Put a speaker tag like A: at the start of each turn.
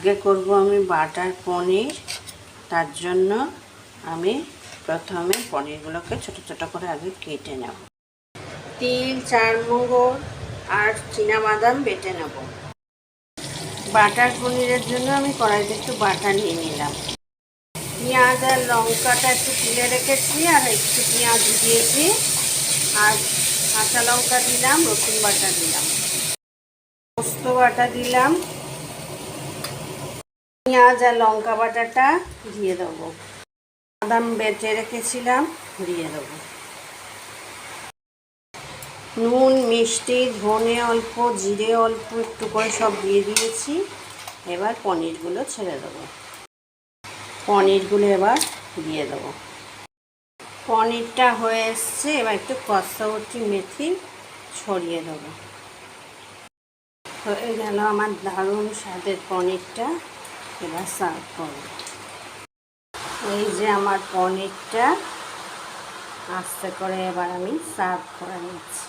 A: আজকে করব আমি বাটার পনির। তার জন্য আমি প্রথমে পনিরগুলোকে ছোট ছোট করে আগে কেটে নেব। তিল, চারমগজ আর চীনাবাদাম বেটে নেব। বাটার পনিরের জন্য আমি কড়াইতে একটু বাটা নিয়ে নিলাম। পেঁয়াজ আর লঙ্কাটা একটু তুলে রেখেছি, আর একটু পেঁয়াজ দিয়েছি, আর কাঁচা লঙ্কা দিলাম, রসুন বাটা দিলাম, পোস্ত বাটা দিলাম, পেঁয়াজ আর লঙ্কা বাটাটা দিয়ে দেবো, বাদাম বেটে রেখেছিলাম দিয়ে দেবো, নুন, মিষ্টি, ধনে অল্প, জিরে অল্প একটু করে সব দিয়ে দিয়েছি। এবার পনিরগুলো ছেড়ে দেবো। পনিরগুলো এবার দিয়ে দেবো। পনিরটা হয়ে এসছে, এবার একটু কসুরি মেথি ছড়িয়ে দেবো। হয়ে গেল আমার দারুণ স্বাদের পনিরটা। এবার সার্ভ করব। এই যে আমার পনিরটা আস্তে করে এবার আমি সার্ভ করে নিচ্ছি।